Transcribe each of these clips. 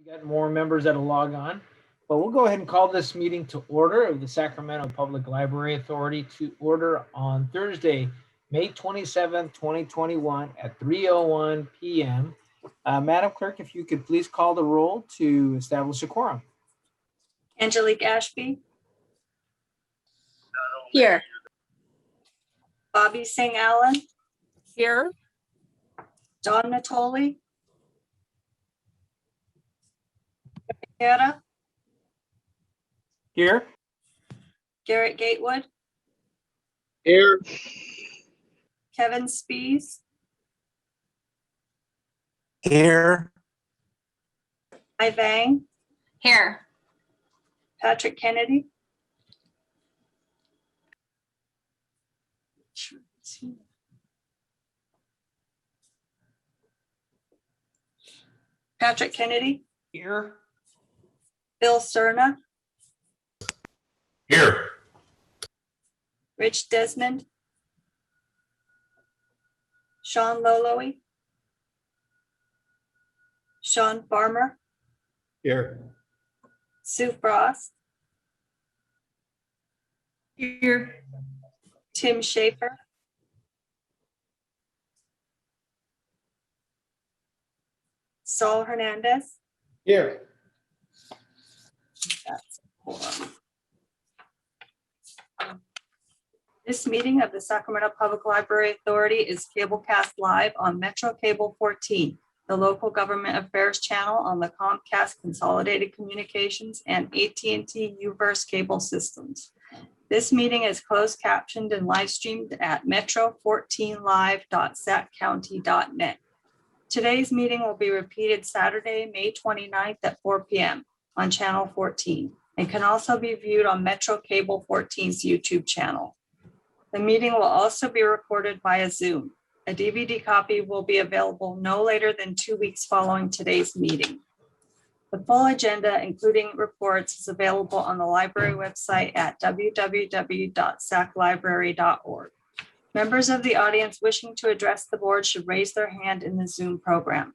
We got more members that'll log on, but we'll go ahead and call this meeting to order of the Sacramento Public Library Authority to order on Thursday, May 27th, 2021 at 3:01 p.m. Madam Clerk, if you could please call the roll to establish a quorum. Angelique Ashby. Here. Bobby Singh Allen. Here. Don Natoli. Guerra. Here. Garrett Gatewood. Here. Kevin Spees. Here. Mai Vang. Here. Patrick Kennedy. Patrick Kennedy. Here. Bill Cerna. Here. Rich Desmond. Sean Loloe. Sean Farmer. Here. Sue Frost. Here. Tim Schaefer. Saul Hernandez. Here. That's a quorum. This meeting of the Sacramento Public Library Authority is cablecast live on Metro Cable 14, the local government affairs channel on the Comcast Consolidated Communications and AT&T UVerse cable systems. This meeting is closed captioned and live streamed at metro14live.saccounty.net. Today's meeting will be repeated Saturday, May 29th at 4 p.m. on channel 14 and can also be viewed on Metro Cable 14's YouTube channel. The meeting will also be recorded via Zoom. A DVD copy will be available no later than 2 weeks following today's meeting. The full agenda, including reports, is available on the library website at www.saclibrary.org. Members of the audience wishing to address the board should raise their hand in the Zoom program.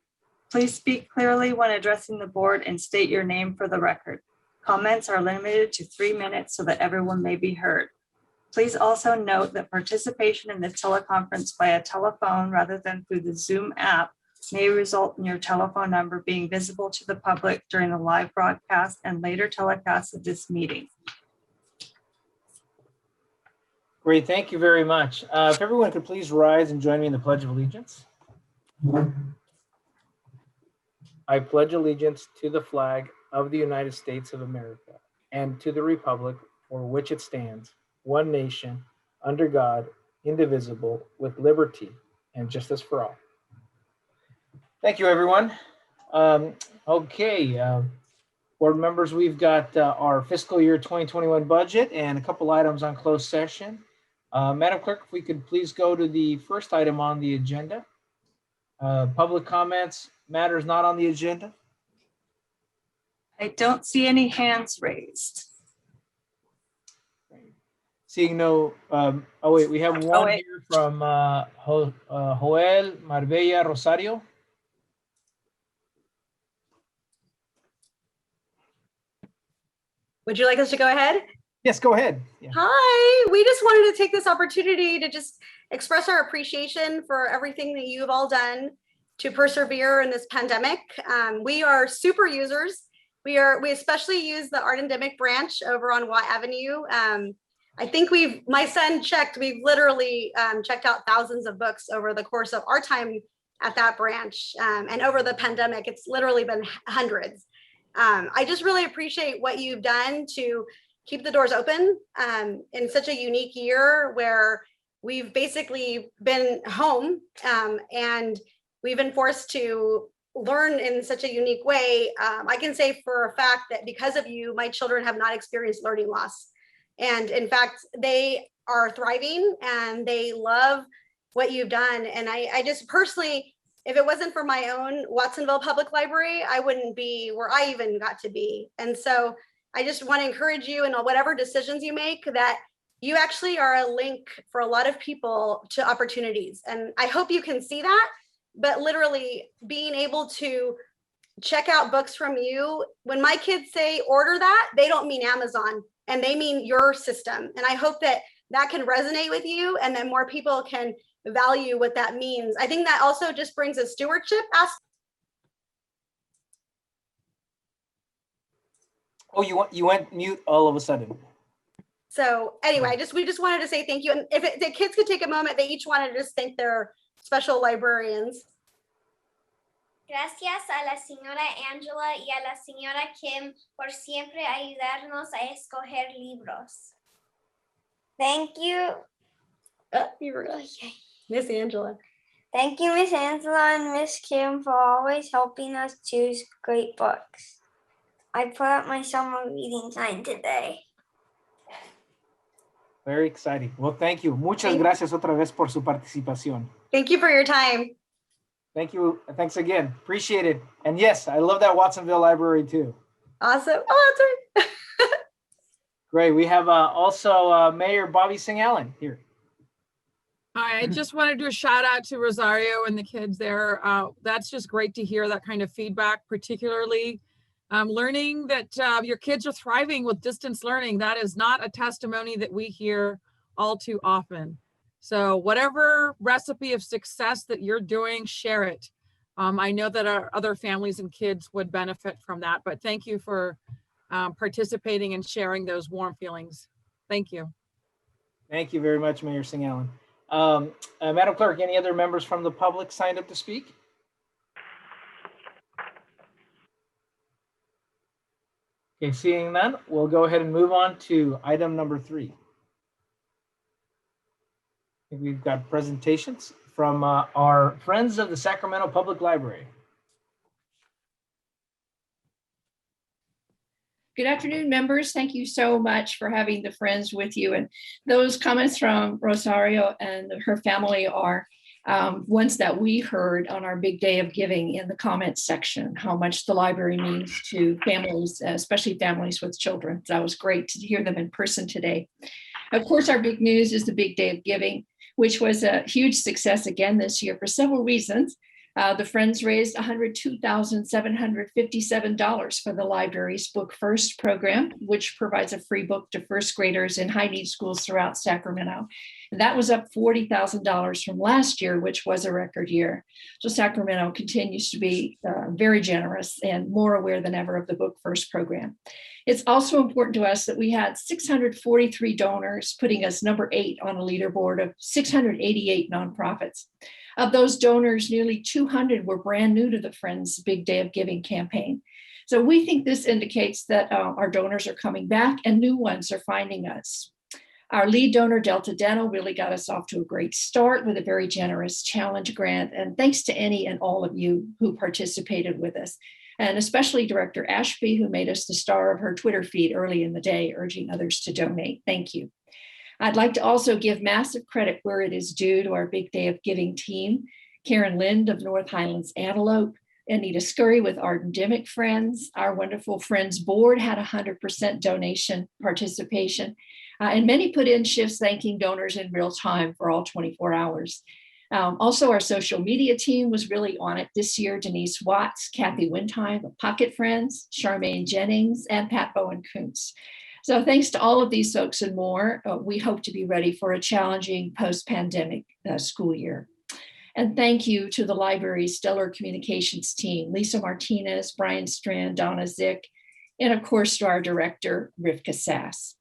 Please speak clearly when addressing the board and state your name for the record. Comments are limited to 3 minutes so that everyone may be heard. Please also note that participation in this teleconference via telephone rather than through the Zoom app may result in your telephone number being visible to the public during the live broadcast and later telecast of this meeting. Great, thank you very much. If everyone could please rise and join me in the Pledge of Allegiance. I pledge allegiance to the flag of the United States of America and to the republic for which it stands, one nation, under God, indivisible, with liberty and justice for all. Thank you, everyone. Board members, we've got our fiscal year 2021 budget and a couple items on closed session. Madam Clerk, if we could please go to the first item on the agenda. Public comments, matters not on the agenda. I don't see any hands raised. Seeing no, we have one here from Joel Marbella Rosario. Would you like us to go ahead? Yes, go ahead. Yeah. Hi, we just wanted to take this opportunity to just express our appreciation for everything that you've all done to persevere in this pandemic. We are super users. We especially use the Art Endemic branch over on Watt Avenue. I think my son checked, we've literally checked out thousands of books over the course of our time at that branch. And over the pandemic, it's literally been hundreds. I just really appreciate what you've done to keep the doors open in such a unique year where we've basically been home and we've been forced to learn in such a unique way. I can say for a fact that because of you, my children have not experienced learning loss. And in fact, they are thriving and they love what you've done. And I just personally, if it wasn't for my own Watsonville Public Library, I wouldn't be where I even got to be. And so I just want to encourage you in whatever decisions you make that you actually are a link for a lot of people to opportunities. And I hope you can see that, but literally being able to check out books from you. When my kids say order that, they don't mean Amazon, and they mean your system. And I hope that that can resonate with you, and then more people can value what that means. I think that also just brings a stewardship aspect. Oh, you went mute all of a sudden. So anyway, we just wanted to say thank you. And if the kids could take a moment, they each wanted to just thank their special librarians. Gracias a la señora Angela y a la señora Kim por siempre ayudarnos a escoger libros. Thank you. Miss Angela. Thank you, Miss Angela and Miss Kim, for always helping us choose great books. I put up my summer reading time today. Very exciting. Well, thank you. Muchas gracias otra vez por su participación. Thank you for your time. Thank you. Thanks again. Appreciate it. And yes, I love that Watsonville Library too. Awesome. Oh, that's right. Great. We have also Mayor Bobby Singh Allen here. Hi, I just want to do a shout out to Rosario and the kids there. That's just great to hear that kind of feedback, particularly learning that your kids are thriving with distance learning. That is not a testimony that we hear all too often. So whatever recipe of success that you're doing, share it. I know that our other families and kids would benefit from that, but thank you for participating and sharing those warm feelings. Thank you. Thank you very much, Mayor Singh Allen. Madam Clerk, any other members from the public signed up to speak? Okay, seeing none, we'll go ahead and move on to item number 3. We've got presentations from our friends of the Sacramento Public Library. Good afternoon, members. Thank you so much for having the friends with you. And those comments from Rosario and her family are ones that we heard on our big day of giving in the comments section, how much the library means to families, especially families with children. That was great to hear them in person today. Of course, our big news is the big day of giving, which was a huge success again this year for several reasons. The Friends raised $102,757 for the library's Book First program, which provides a free book to first graders in high need schools throughout Sacramento. And that was up $40,000 from last year, which was a record year. So Sacramento continues to be very generous and more aware than ever of the Book First program. It's also important to us that we had 643 donors, putting us number 8 on a leaderboard of 688 nonprofits. Of those donors, nearly 200 were brand new to the Friends Big Day of Giving campaign. So we think this indicates that our donors are coming back and new ones are finding us. Our lead donor, Delta Dental, really got us off to a great start with a very generous challenge grant. And thanks to any and all of you who participated with us, and especially Director Ashby, who made us the star of her Twitter feed early in the day, urging others to donate. Thank you. I'd like to also give massive credit where it is due to our Big Day of Giving team, Karen Lind of North Highlands Antelope, Anita Scurry with Arden Dimick Friends. Our wonderful Friends board had 100% donation participation, and many put in shifts thanking donors in real time for all 24 hours. Also, our social media team was really on it this year. Denise Watts, Kathy Windheim of Pocket Friends, Charmaine Jennings, and Pat Bowen Kuntz. So thanks to all of these folks and more, we hope to be ready for a challenging post-pandemic school year. And thank you to the library's stellar communications team, Lisa Martinez, Brian Strand, Donna Zick, and of course to our director, Rivka Sass.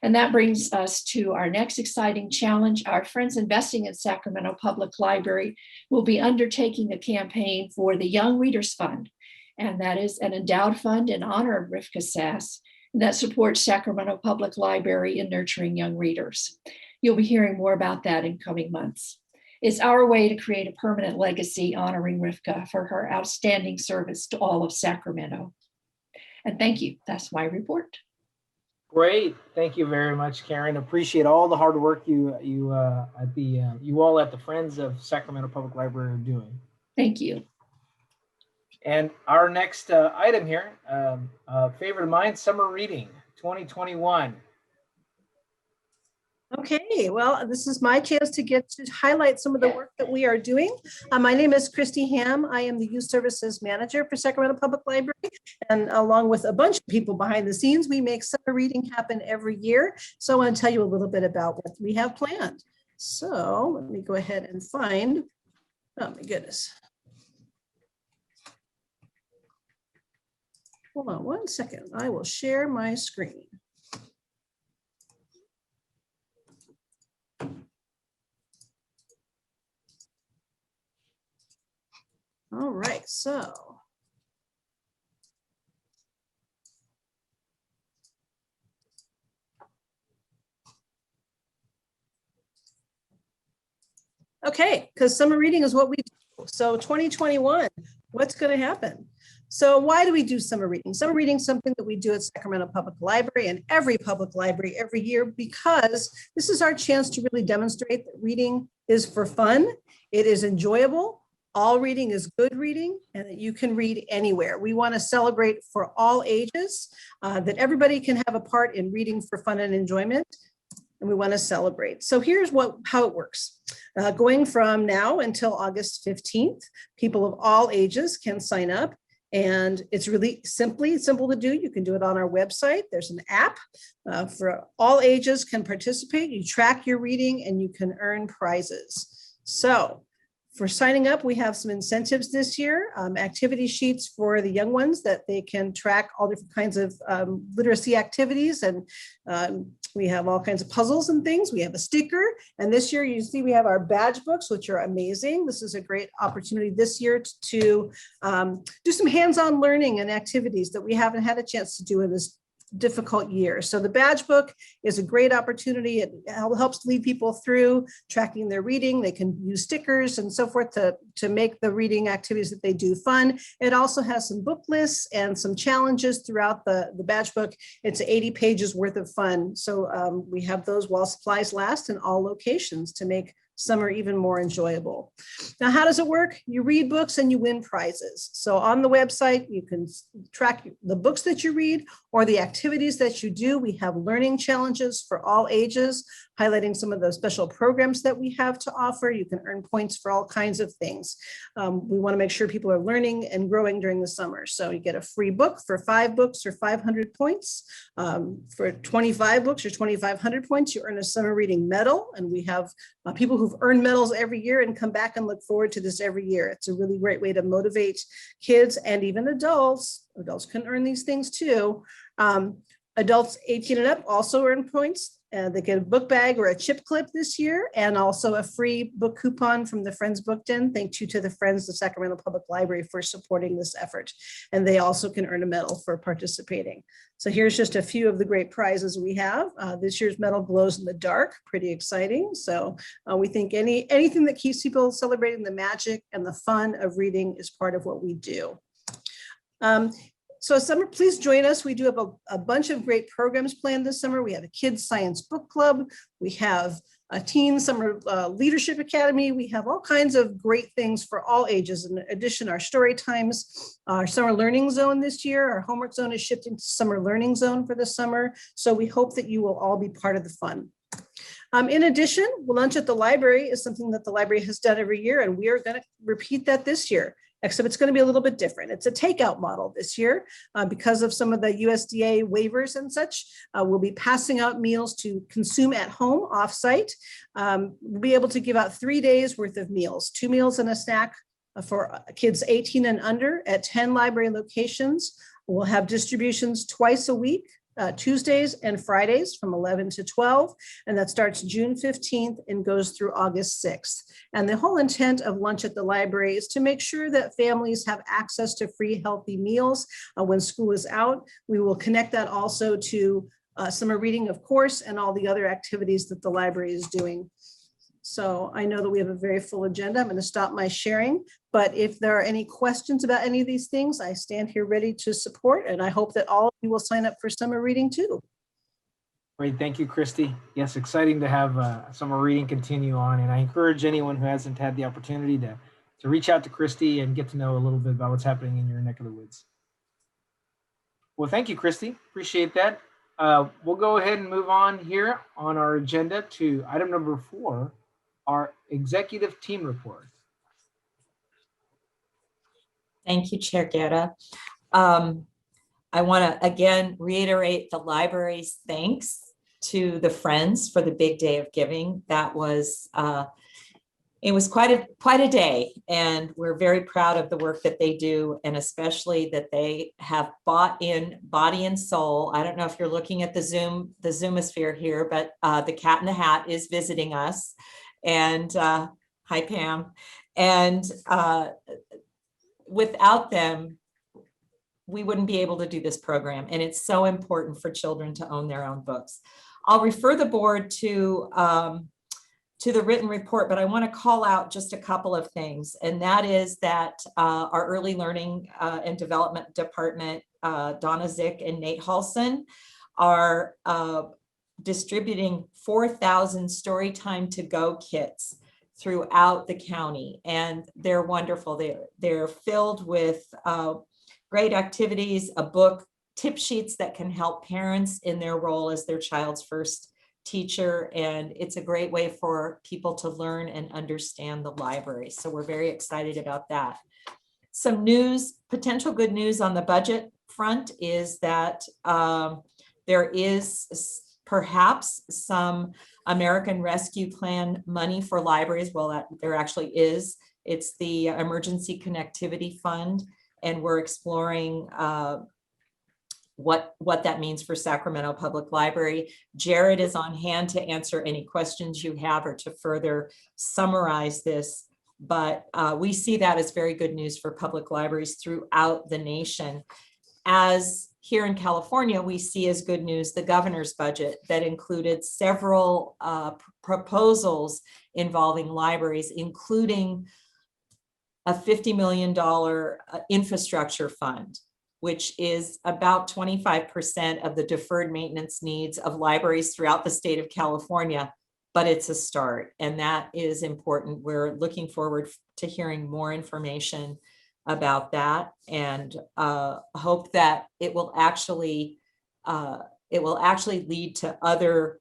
And that brings us to our next exciting challenge. Our Friends Investing in Sacramento Public Library will be undertaking a campaign for the Young Readers Fund. And that is an endowed fund in honor of Rivka Sass that supports Sacramento Public Library in nurturing young readers. You'll be hearing more about that in coming months. It's our way to create a permanent legacy honoring Rivka for her outstanding service to all of Sacramento. And thank you. That's my report. Great. Thank you very much, Karen. Appreciate all the hard work you all at the Friends of Sacramento Public Library are doing. Thank you. And our next item here, favorite of mine, summer reading 2021. Okay, well, this is my chance to get to highlight some of the work that we are doing. My name is Christy Ham. I am the Youth Services Manager for Sacramento Public Library. And along with a bunch of people behind the scenes, we make summer reading happen every year. So I want to tell you a little bit about what we have planned. So let me go ahead and find, oh my goodness. Hold on one second. I will share my screen. All right, so. Okay, because summer reading is what we do. So 2021, what's going to happen? So why do we do summer reading? Summer reading is something that we do at Sacramento Public Library and every public library every year, because this is our chance to really demonstrate that reading is for fun. It is enjoyable. All reading is good reading, and that you can read anywhere. We want to celebrate for all ages, that everybody can have a part in reading for fun and enjoyment, and we want to celebrate. So here's how it works. Going from now until August 15th, people of all ages can sign up, and it's really simple to do. You can do it on our website. There's an app for all ages can participate. You track your reading and you can earn prizes. So for signing up, we have some incentives this year, activity sheets for the young ones that they can track all different kinds of literacy activities. And we have all kinds of puzzles and things. We have a sticker. And this year, you see, we have our badge books, which are amazing. This is a great opportunity this year to do some hands-on learning and activities that we haven't had a chance to do in this difficult year. So the badge book is a great opportunity. It helps lead people through tracking their reading. They can use stickers and so forth to make the reading activities that they do fun. It also has some book lists and some challenges throughout the badge book. It's 80 pages worth of fun. So we have those while supplies last in all locations to make summer even more enjoyable. Now, how does it work? You read books and you win prizes. So on the website, you can track the books that you read or the activities that you do. We have learning challenges for all ages, highlighting some of the special programs that we have to offer. You can earn points for all kinds of things. We want to make sure people are learning and growing during the summer. So you get a free book for 5 books or 500 points. For 25 books or 2,500 points, you earn a summer reading medal. And we have people who've earned medals every year and come back and look forward to this every year. It's a really great way to motivate kids and even adults. Adults can earn these things too. Adults 18 and up also earn points. They get a book bag or a chip clip this year, and also a free book coupon from the Friends Book Den. Thank you to the Friends of Sacramento Public Library for supporting this effort. And they also can earn a medal for participating. So here's just a few of the great prizes we have. This year's medal glows in the dark, pretty exciting. So we think anything that keeps people celebrating the magic and the fun of reading is part of what we do. So summer, please join us. We do have a bunch of great programs planned this summer. We have a kids science book club. We have a teen summer leadership academy. We have all kinds of great things for all ages. In addition, our story times, our summer learning zone this year, our homework zone is shifting to summer learning zone for the summer. So we hope that you will all be part of the fun. In addition, lunch at the library is something that the library has done every year, and we are going to repeat that this year. Except it's going to be a little bit different. It's a takeout model this year because of some of the USDA waivers and such. We'll be passing out meals to consume at home offsite. We'll be able to give out 3 days worth of meals, 2 meals and a snack for kids 18 and under at 10 library locations. We'll have distributions twice a week. Tuesdays and Fridays from 11 to 12, and that starts June 15th and goes through August 6th. And the whole intent of lunch at the library is to make sure that families have access to free, healthy meals when school is out. We will connect that also to summer reading, of course, and all the other activities that the library is doing. So I know that we have a very full agenda. I'm going to stop my sharing, but if there are any questions about any of these things, I stand here ready to support, and I hope that all of you will sign up for summer reading too. Great, thank you, Christy. Yes, exciting to have summer reading continue on, and I encourage anyone who hasn't had the opportunity to reach out to Christy and get to know a little bit about what's happening in your neck of the woods. Well, thank you, Christy. Appreciate that. We'll go ahead and move on here on our agenda to item number 4, our executive team report. Thank you, Chair Guerra. I want to again reiterate the library's thanks to the Friends for the big day of giving. That was it was quite a day, and we're very proud of the work that they do, and especially that they have bought in body and soul. I don't know if you're looking at the Zoomosphere here, but the Cat in the Hat is visiting us, and hi Pam, and without them, we wouldn't be able to do this program. And it's so important for children to own their own books. I'll refer the board to the written report, but I want to call out just a couple of things. And that is that our early learning and development department, Donna Zick and Nate Halson, are distributing 4,000 Storytime to Go kits throughout the county. And they're wonderful. They're filled with great activities, a book, tip sheets that can help parents in their role as their child's first teacher. And it's a great way for people to learn and understand the library. So we're very excited about that. Some news, potential good news on the budget front is that there is perhaps some American Rescue Plan money for libraries. Well, there actually is. It's the Emergency Connectivity Fund. And we're exploring what that means for Sacramento Public Library. Jared is on hand to answer any questions you have or to further summarize this. But we see that as very good news for public libraries throughout the nation. As here in California, we see as good news the governor's budget that included several proposals involving libraries, including a $50 million infrastructure fund, which is about 25% of the deferred maintenance needs of libraries throughout the state of California, but it's a start, and that is important. We're looking forward to hearing more information about that, and hope that it will actually lead to other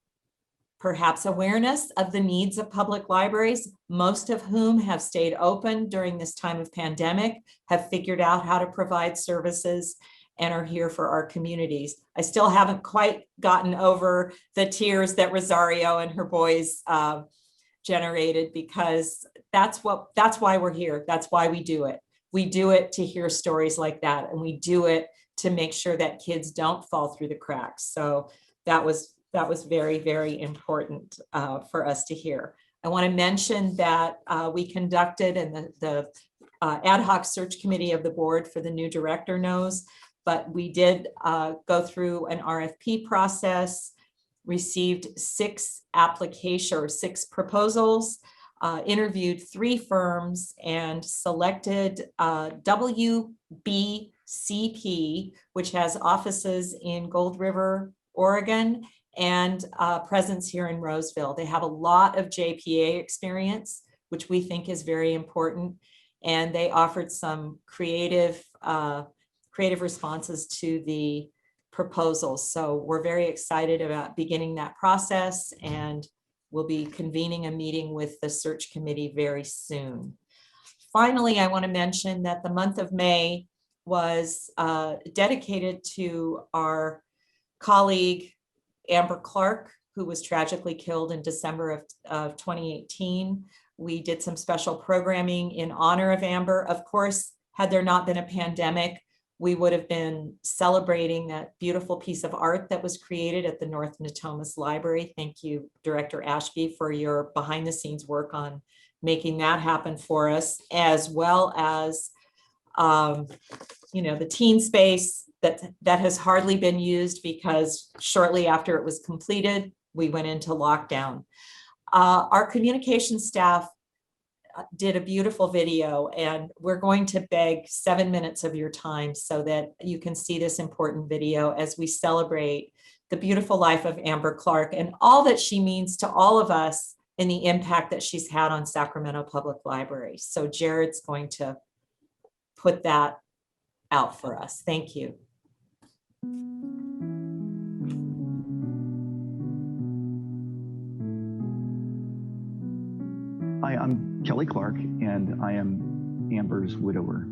perhaps awareness of the needs of public libraries, most of whom have stayed open during this time of pandemic, have figured out how to provide services, and are here for our communities. I still haven't quite gotten over the tears that Rosario and her boys generated, because that's why we're here. That's why we do it. We do it to hear stories like that, and we do it to make sure that kids don't fall through the cracks. So that was very, very important for us to hear. I want to mention that we conducted, and the ad hoc search committee of the board for the new director knows, but we did go through an RFP process, received 6 proposals, interviewed 3 firms, and selected WBCP, which has offices in Gold River, Oregon, and presence here in Roseville. They have a lot of JPA experience, which we think is very important. And they offered some creative responses to the proposals. So we're very excited about beginning that process, and we'll be convening a meeting with the search committee very soon. Finally, I want to mention that the month of May was dedicated to our colleague, Amber Clark, who was tragically killed in December of 2018. We did some special programming in honor of Amber. Of course, had there not been a pandemic, we would have been celebrating that beautiful piece of art that was created at the North Natomas Library. Thank you, Director Ashby, for your behind the scenes work on making that happen for us, as well as the teen space that has hardly been used, because shortly after it was completed, we went into lockdown. Our communication staff did a beautiful video, and we're going to beg 7 minutes of your time so that you can see this important video as we celebrate the beautiful life of Amber Clark and all that she means to all of us and the impact that she's had on Sacramento Public Library. So Jared's going to put that out for us. Thank you. Hi, I'm Kelly Clark, and I am Amber's widower.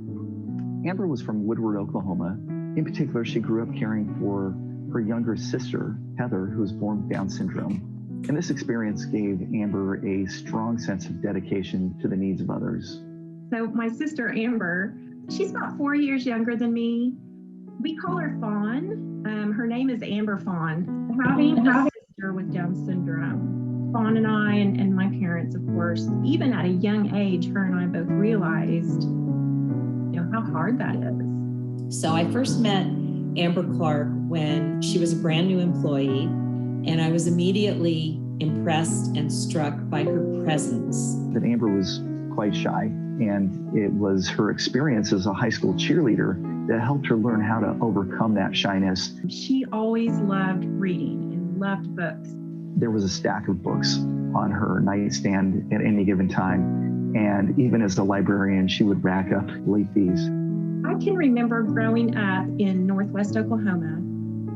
Amber was from Woodward, Oklahoma. In particular, she grew up caring for her younger sister, Heather, who was born with Down syndrome. And this experience gave Amber a strong sense of dedication to the needs of others. So my sister, Amber, she's about 4 years younger than me. We call her Fawn. Her name is Amber Fawn. Having a sister with Down syndrome, Fawn and I, and my parents, of course, even at a young age, her and I both realized, how hard that is. So I first met Amber Clark when she was a brand new employee, and I was immediately impressed and struck by her presence. That Amber was quite shy, and it was her experience as a high school cheerleader that helped her learn how to overcome that shyness. She always loved reading and loved books. There was a stack of books on her nightstand at any given time, and even as a librarian, she would rack up late fees. I can remember growing up in Northwest Oklahoma,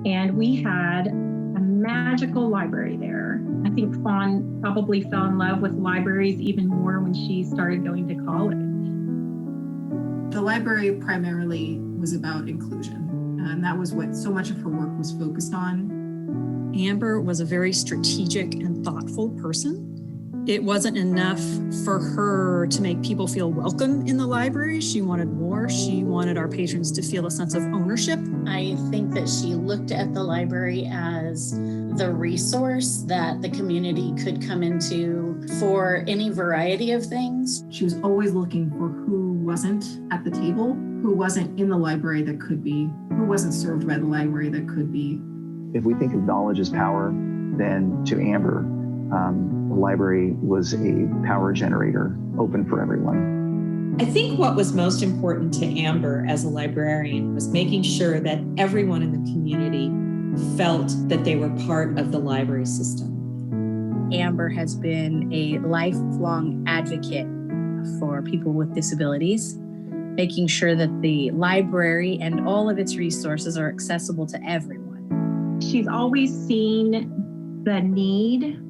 and we had a magical library there. I think Fawn probably fell in love with libraries even more when she started going to college. The library primarily was about inclusion, and that was what so much of her work was focused on. Amber was a very strategic and thoughtful person. It wasn't enough for her to make people feel welcome in the library. She wanted more. She wanted our patrons to feel a sense of ownership. I think that she looked at the library as the resource that the community could come into for any variety of things. She was always looking for who wasn't at the table, who wasn't in the library that could be, who wasn't served by the library that could be. If we think of knowledge as power, then to Amber, the library was a power generator open for everyone. I think what was most important to Amber as a librarian was making sure that everyone in the community felt that they were part of the library system. Amber has been a lifelong advocate for people with disabilities, making sure that the library and all of its resources are accessible to everyone. She's always seen the need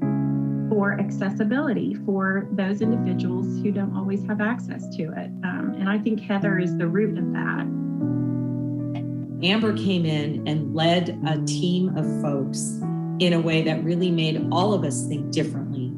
for accessibility for those individuals who don't always have access to it. And I think Heather is the root of that. Amber came in and led a team of folks in a way that really made all of us think differently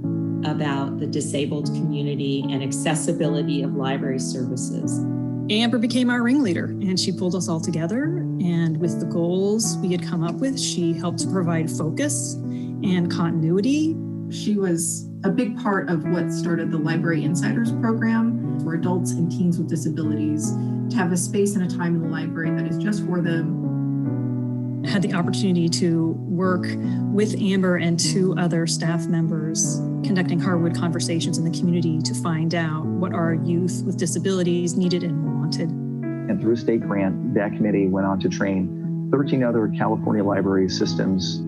about the disabled community and accessibility of library services. Amber became our ringleader, and she pulled us all together. And with the goals we had come up with, she helped to provide focus and continuity. She was a big part of what started the Library Insiders program for adults and teens with disabilities to have a space and a time in the library that is just for them. Had the opportunity to work with Amber and 2 other staff members, conducting hardwood conversations in the community to find out what our youth with disabilities needed and wanted. And through a state grant, that committee went on to train 13 other California library systems.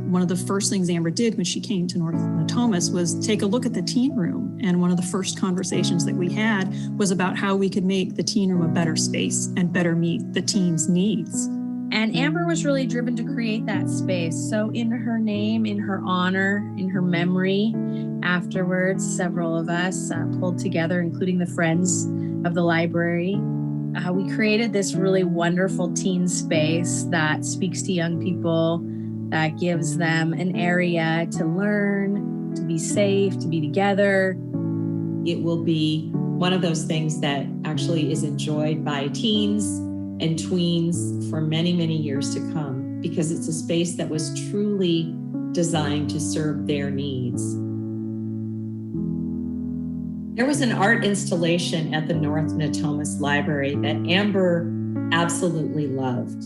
One of the first things Amber did when she came to North Natomas was take a look at the teen room. And one of the first conversations that we had was about how we could make the teen room a better space and better meet the teens' needs. And Amber was really driven to create that space. So in her name, in her honor, in her memory, afterwards, several of us pulled together, including the friends of the library. We created this really wonderful teen space that speaks to young people, that gives them an area to learn, to be safe, to be together. It will be one of those things that actually is enjoyed by teens and tweens for many, many years to come, because it's a space that was truly designed to serve their needs. There was an art installation at the North Natomas Library that Amber absolutely loved.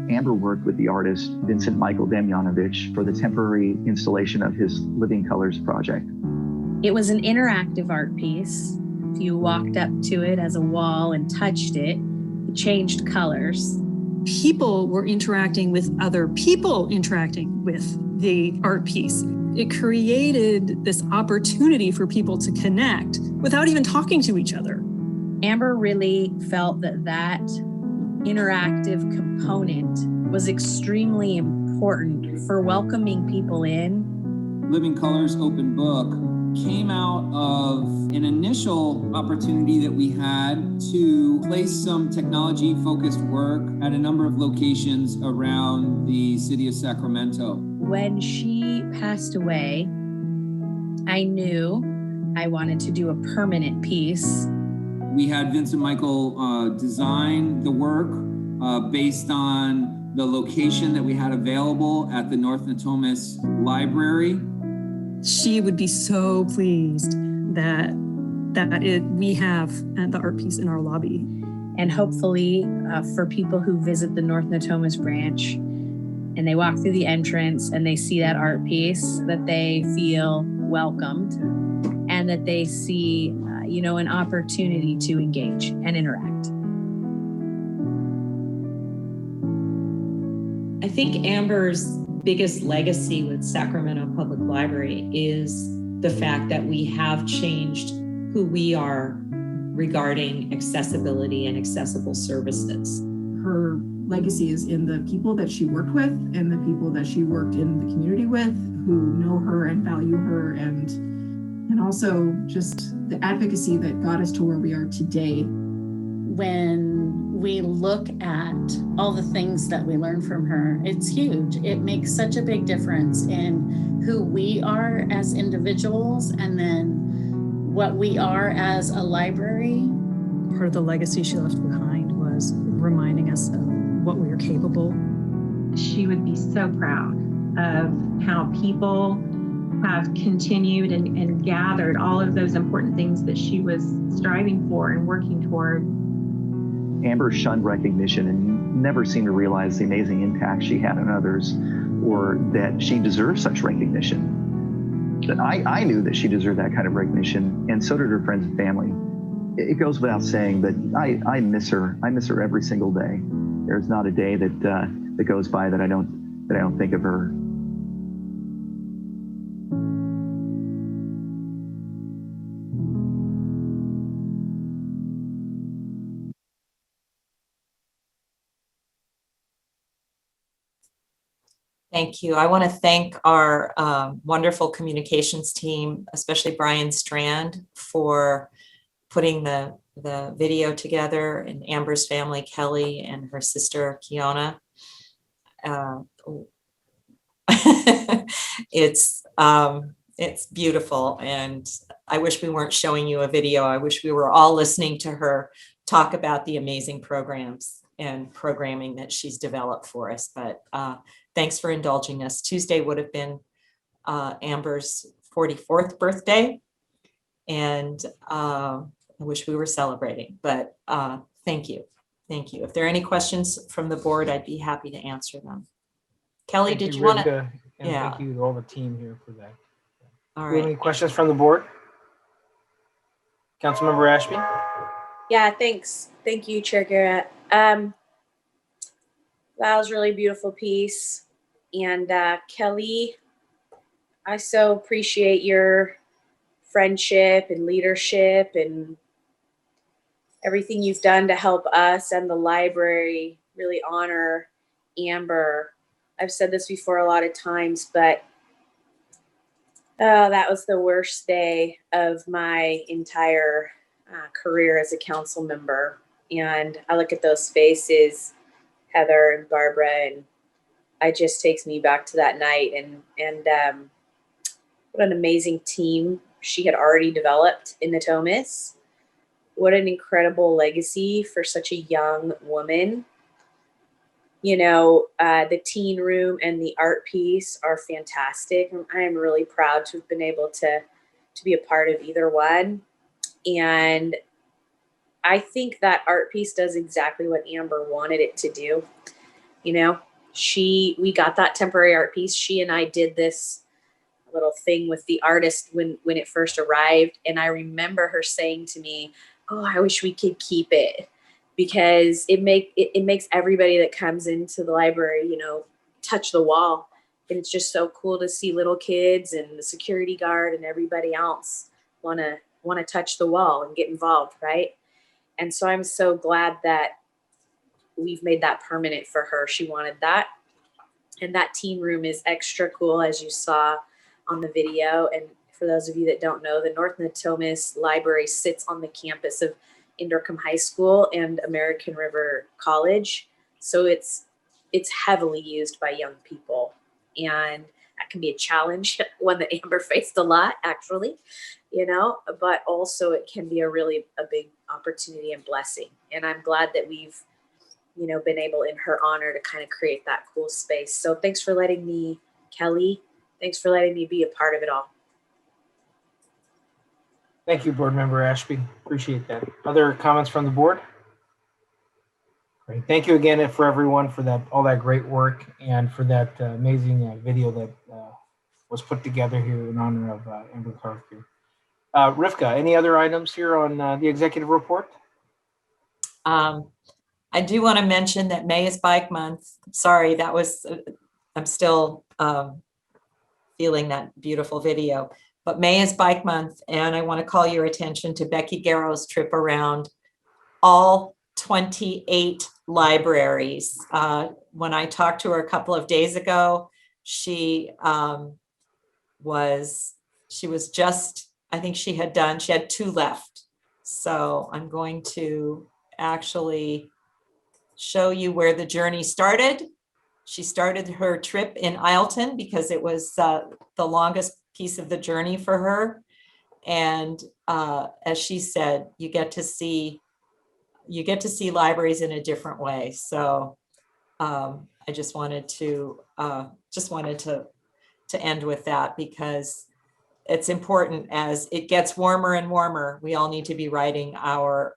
Amber worked with the artist Vincent Michael Demjanovich for the temporary installation of his Living Colors project. It was an interactive art piece. If you walked up to it as a wall and touched it, it changed colors. People were interacting with other people interacting with the art piece. It created this opportunity for people to connect without even talking to each other. Amber really felt that that interactive component was extremely important for welcoming people in. Living Colors open book came out of an initial opportunity that we had to place some technology-focused work at a number of locations around the city of Sacramento. When she passed away, I knew I wanted to do a permanent piece. We had Vincent Michael design the work based on the location that we had available at the North Natomas Library. She would be so pleased that we have the art piece in our lobby. And hopefully for people who visit the North Natomas branch and they walk through the entrance and they see that art piece, that they feel welcomed and that they see, an opportunity to engage and interact. I think Amber's biggest legacy with Sacramento Public Library is the fact that we have changed who we are regarding accessibility and accessible services. Her legacy is in the people that she worked with and the people that she worked in the community with who know her and value her, and also just the advocacy that got us to where we are today. When we look at all the things that we learn from her, it's huge. It makes such a big difference in who we are as individuals and then what we are as a library. Part of the legacy she left behind was reminding us of what we are capable. She would be so proud of how people have continued and gathered all of those important things that she was striving for and working toward. Amber shunned recognition and never seemed to realize the amazing impact she had on others, or that she deserved such recognition. That I knew that she deserved that kind of recognition, and so did her friends and family. It goes without saying, but I miss her. I miss her every single day. There's not a day that goes by that I don't think of her. Thank you. I want to thank our wonderful communications team, especially Brian Strand, for putting the video together, and Amber's family, Kelly, and her sister, Kiona. It's beautiful, and I wish we weren't showing you a video. I wish we were all listening to her talk about the amazing programs and programming that she's developed for us. But thanks for indulging us. Tuesday would have been Amber's 44th birthday, and I wish we were celebrating, but thank you. Thank you. If there are any questions from the board, I'd be happy to answer them. Kelly, did you want to? Yeah. Thank you to all the team here for that. All Do you have right. any questions from the board? Councilmember Ashby? Yeah, thanks. Thank you, Chair Garrett. That was a really beautiful piece. And Kelly, I so appreciate your friendship and leadership and everything you've done to help us and the library really honor Amber. I've said this before a lot of times, but that was the worst day of my entire career as a council member. And I look at those faces, Heather and Barbara, and it just takes me back to that night. And what an amazing team she had already developed in Natomas. What an incredible legacy for such a young woman. You know, the teen room and the art piece are fantastic. I am really proud to have been able to be a part of either one. And I think that art piece does exactly what Amber wanted it to do. You know, we got that temporary art piece. She and I did this little thing with the artist when it first arrived. And I remember her saying to me, "Oh, I wish we could keep it," because it makes everybody that comes into the library, you know, touch the wall. And it's just so cool to see little kids and the security guard and everybody else want to touch the wall and get involved, right? And so I'm so glad that we've made that permanent for her. She wanted that. And that teen room is extra cool, as you saw on the video. And For those of you that don't know, the North Natomas Library sits on the campus of Inderkum High School and American River College. So it's heavily used by young people, and that can be a challenge, one that Amber faced a lot, actually, but also it can be a big opportunity and blessing. And I'm glad that we've, been able in her honor to kind of create that cool space. So thanks for letting me, Kelly, thanks for letting me be a part of it all. Thank you, Board Member Ashby. Appreciate that. Other comments from the board? Great. Thank you again for everyone for all that great work and for that amazing video that was put together here in honor of Amber Clark here. Rivka, any other items here on the executive report? I do want to mention that May is Bike Month. Sorry, I'm still feeling that beautiful video. But May is Bike Month, and I want to call your attention to Becky Garrow's trip around all 28 libraries. When I talked to her a couple of days ago, she was just, I think she had 2 left. So I'm going to actually show you where the journey started. She started her trip in Ileton because it was the longest piece of the journey for her. And as she said, you get to see libraries in a different way. So I just wanted to end with that, because it's important. As it gets warmer and warmer, we all need to be riding our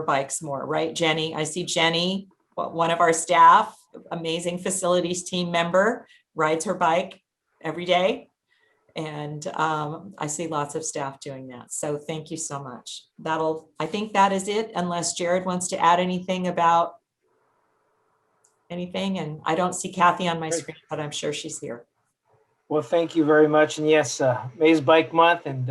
bikes more, right, Jenny? I see Jenny, one of our staff, amazing facilities team member, rides her bike every day. And I see lots of staff doing that. So thank you so much. I think that is it, unless Jared wants to add anything about anything. And I don't see Kathy on my screen, but I'm sure she's here. Well, thank you very much. And yes, May's Bike Month, and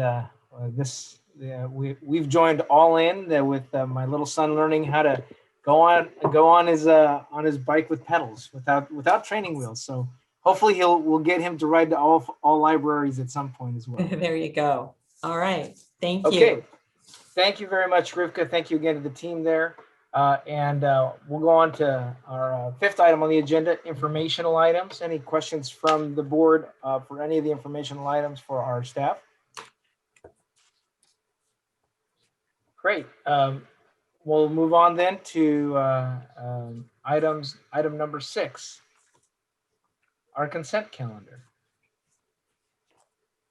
we've joined all in with my little son learning how to go on his bike with pedals without training wheels. So hopefully we'll get him to ride to all libraries at some point as well. There you go. All right. Thank you. Okay. Thank you very much, Rivka. Thank you again to the team there. And we'll go on to our 5th item on the agenda, informational items. Any questions from the board for any of the informational items for our staff? Great. We'll move on then to item number 6, our consent calendar.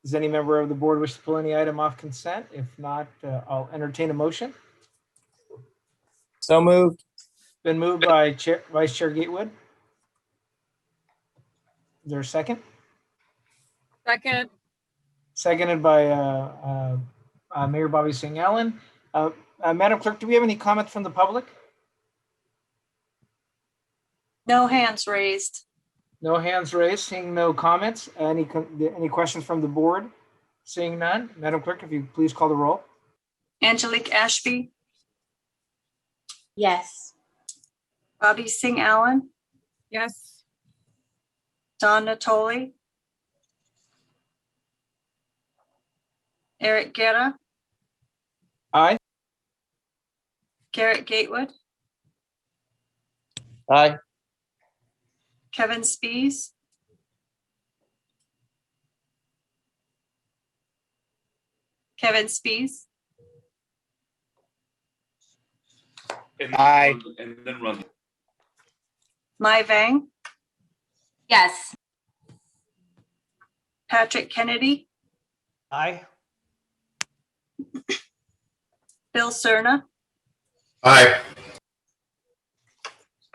Does any member of the board wish to pull any item off consent? If not, I'll entertain a motion. So moved. Been moved by Vice Chair Gatewood. Is there a second? Second. Seconded by Mayor Bobby Singh Allen. Madam Clerk, do we have any comments from the public? No hands raised. No hands raised. Seeing no comments. Any questions from the board? Seeing none. Madam Clerk, if you please call the roll. Angelique Ashby, Yes. Bobby Singh Allen, Yes. Don Natoli, Eric Guerra, Aye. Garrett Gatewood, Aye. Kevin Spees, Aye. And then run. Mai Vang, Yes. Patrick Kennedy, Aye. Bill Cerna, Aye.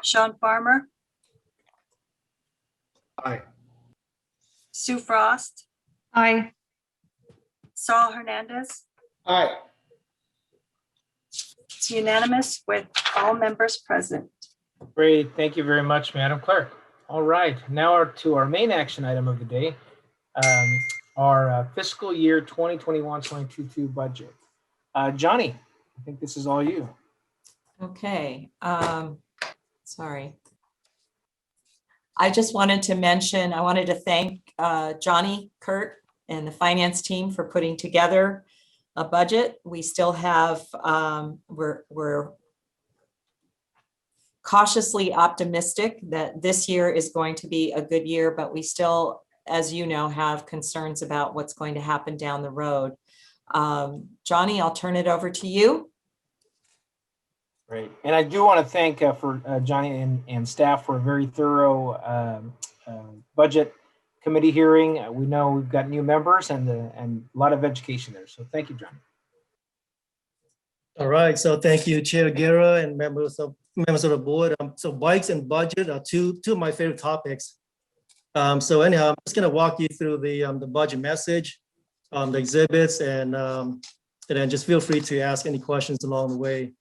Sean Farmer, Aye. Sue Frost, Aye. Saul Hernandez. Aye. It's unanimous with all members present. Great. Thank you very much, Madam Clerk. All right. Now to our main action item of the day, our fiscal year 2021-2022 budget. Johnny, I think this is all you. Okay. Sorry. I just wanted to mention, I wanted to thank Johnny Kurt and the finance team for putting together a budget. We still have, we're cautiously optimistic that this year is going to be a good year, but we still, as you know, have concerns about what's going to happen down the road. Johnny, I'll turn it over to you. Great. And I do want to thank for Johnny and staff for a very thorough budget committee hearing. We know we've got new members and a lot of education there. So thank you, Johnny. All right. So thank you, Chair Guerra and members of the board. So bikes and budget are two of my favorite topics. So anyhow, I'm just going to walk you through the budget message, the exhibits, and then just feel free to ask any questions along the way.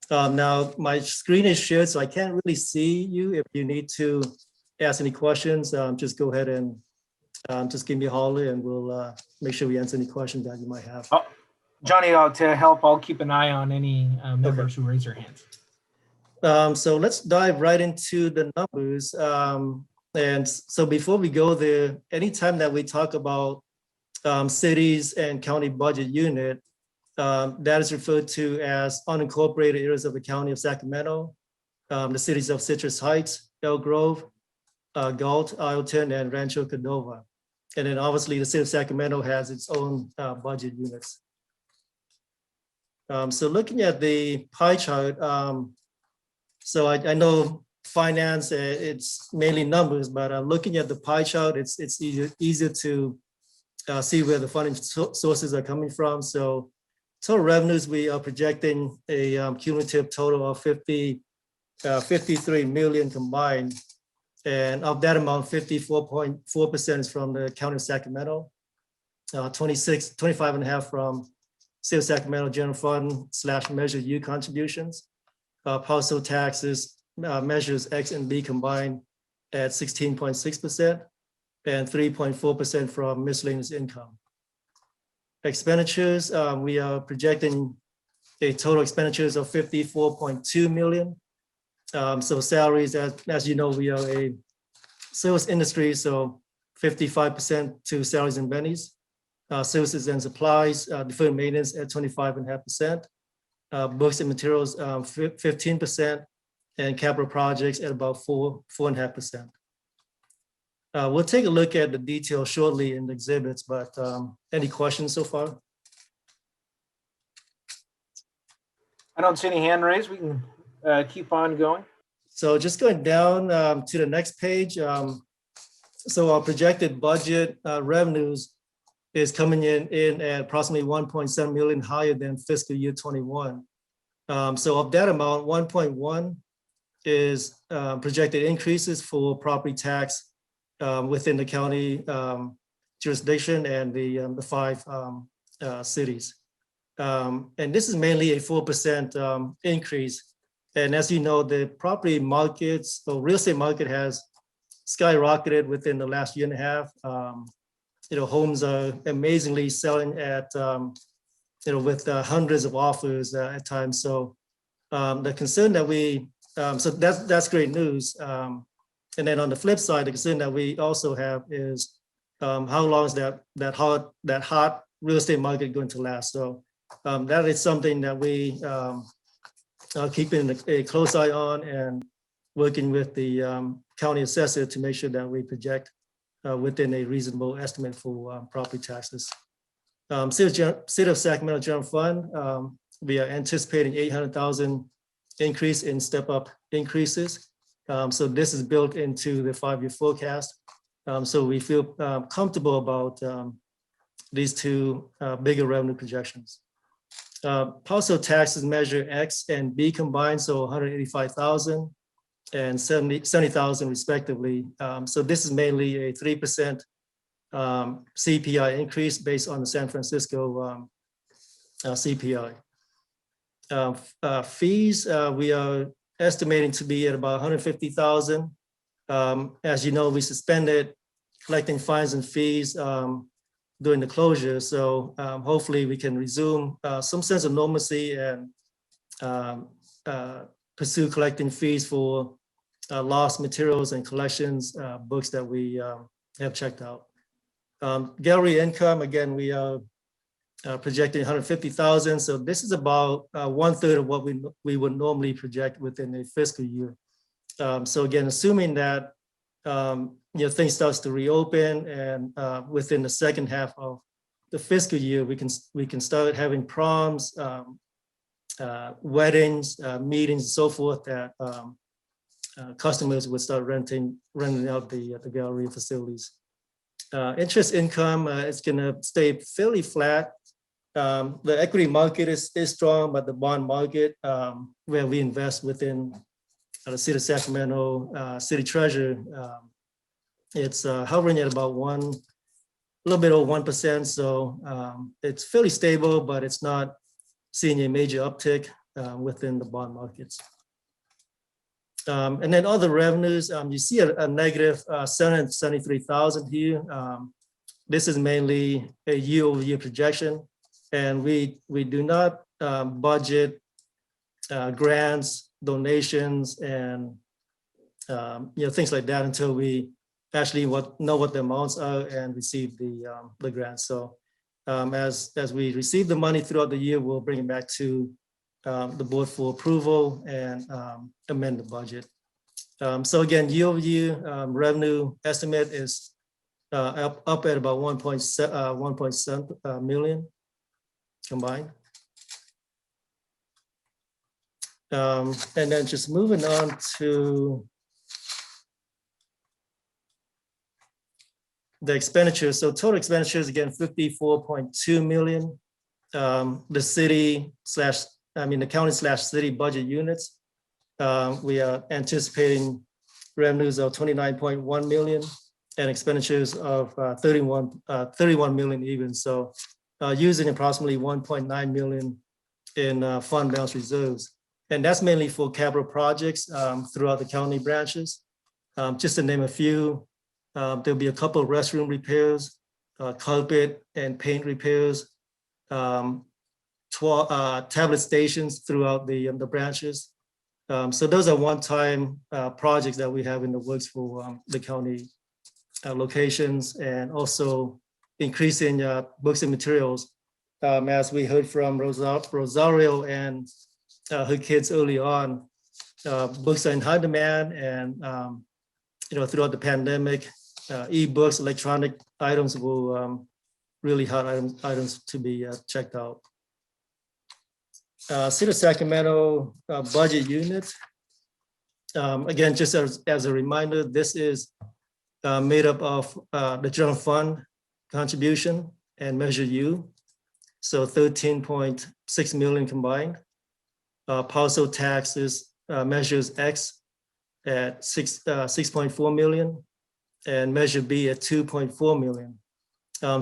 Now my screen is shared, so I can't really see you. If you need to ask any questions, just go ahead and just give me a holler, and we'll make sure we answer any questions that you might have. Oh, Johnny, to help, I'll keep an eye on any members who raise their hands. So let's dive right into the numbers. And so before we go there, anytime that we talk about cities and county budget unit, that is referred to as unincorporated areas of the county of Sacramento, the cities of Citrus Heights, Elk Grove, Galt, Ileton, and Rancho Cordova. And then obviously the city of Sacramento has its own budget units. So looking at the pie chart, so I know finance, it's mainly numbers, but looking at the pie chart, it's easier to see where the funding sources are coming from. So total revenues, we are projecting a cumulative total of 53 million combined. And of that amount, 54.4% is from the county of Sacramento, 25.5% from City of Sacramento General Fund / Measure U contributions. Household taxes, measures X and B combined at 16.6%, and 3.4% from miscellaneous income. Expenditures, we are projecting a total expenditures of 54.2 million. So salaries, as you know, we are a service industry, so 55% to salaries and bennies. Services and supplies, deferred maintenance at 25.5%. Books and materials, 15%, and capital projects at about 4.5%. We'll take a look at the details shortly in the exhibits, but any questions so far? I don't see any hand raised. We can keep on going. So just going down to the next page. So our projected budget revenues is coming in at approximately 1.7 million higher than fiscal year 21. So of that amount, 1.1 is projected increases for property tax within the county jurisdiction and the 5 cities. And this is mainly a 4% increase. And as you know, the property markets, the real estate market has skyrocketed within the last year and a half. Homes are amazingly selling at, with hundreds of offers at times. So the concern that so that's great news. And then on the flip side, the concern that we also have is how long is that hot real estate market going to last? So that is something that we are keeping a close eye on and working with the county assessor to make sure that we project within a reasonable estimate for property taxes. City of Sacramento General Fund, we are anticipating 800,000 increase in step-up increases. So this is built into the 5-year forecast. So we feel comfortable about these two bigger revenue projections. Household taxes measure X and B combined, so 185,000 and 70,000 respectively. So this is mainly a 3% CPI increase based on the San Francisco CPI. Fees, we are estimating to be at about 150,000. As you know, we suspended collecting fines and fees during the closure. So hopefully we can resume some sense of normalcy and pursue collecting fees for lost materials and collections books that we have checked out. Gallery income, again, we are projecting 150,000. So this is about 1/3 of what we would normally project within a fiscal year. So again, assuming that things starts to reopen and within the second half of the fiscal year, we can start having proms, weddings, meetings, and so forth, that customers would start renting out the gallery facilities. Interest income is going to stay fairly flat. The equity market is strong, but the bond market, where we invest within the city of Sacramento city treasurer, it's hovering at about a little bit over 1%. So it's fairly stable, but it's not seeing a major uptick within the bond markets. And then other revenues, you see a negative 773,000 here. This is mainly a year-over-year projection, and we do not budget grants, donations, and things like that until we actually know what the amounts are and receive the grants. So as we receive the money throughout the year, we'll bring it back to the board for approval and amend the budget. So again, year-over-year revenue estimate is up at about 1.7 million combined. And then just moving on to the expenditures. So total expenditures, again, 54.2 million. The county/city budget units, we are anticipating revenues of 29.1 million and expenditures of 31 million even. So using approximately 1.9 million in fund balance reserves. And that's mainly for capital projects throughout the county branches. Just to name a few, there'll be a couple of restroom repairs, carpet and paint repairs, tablet stations throughout the branches. So those are one-time projects that we have in the works for the county locations, and also increasing books and materials. As we heard from Rosario and her kids early on, books are in high demand, and throughout the pandemic, e-books, electronic items will really hot items to be checked out. City of Sacramento budget unit. Again, just as a reminder, this is made up of the general fund contribution and Measure U. So 13.6 million combined. Parcel taxes, Measures X at 6.4 million, and Measure B at 2.4 million.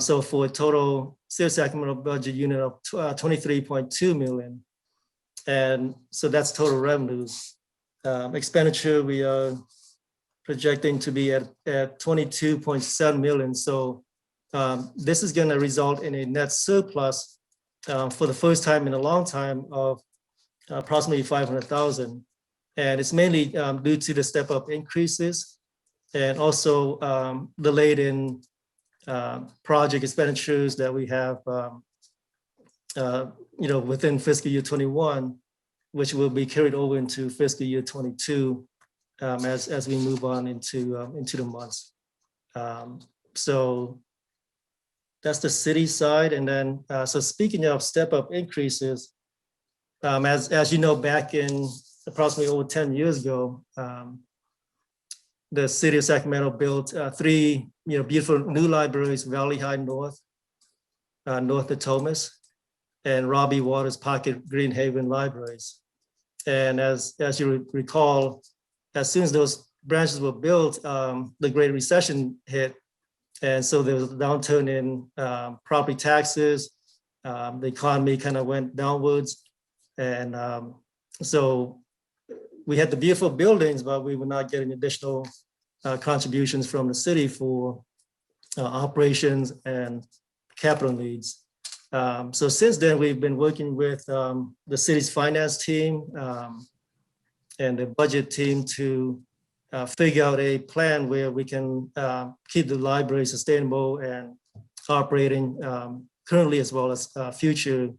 So for a total City of Sacramento budget unit of 23.2 million. And so that's total revenues. Expenditure, we are projecting to be at 22.7 million. So this is going to result in a net surplus for the first time in a long time of approximately 500,000. And it's mainly due to the step-up increases and also delayed in project expenditures that we have within fiscal year 21, which will be carried over into fiscal year 22 as we move on into the months. So that's the city side. And then, so speaking of step-up increases, as you know, back in approximately over 10 years ago, the City of Sacramento built 3 beautiful new libraries: Valley High North, north of Thomas, and Robbie Waters Pocket Greenhaven libraries. And as you recall, as soon as those branches were built, the Great Recession hit. And so there was a downturn in property taxes. The economy kind of went downwards. And so we had the beautiful buildings, but we were not getting additional contributions from the city for operations and capital needs. So since then, we've been working with the city's finance team and the budget team to figure out a plan where we can keep the library sustainable and operating currently as well as future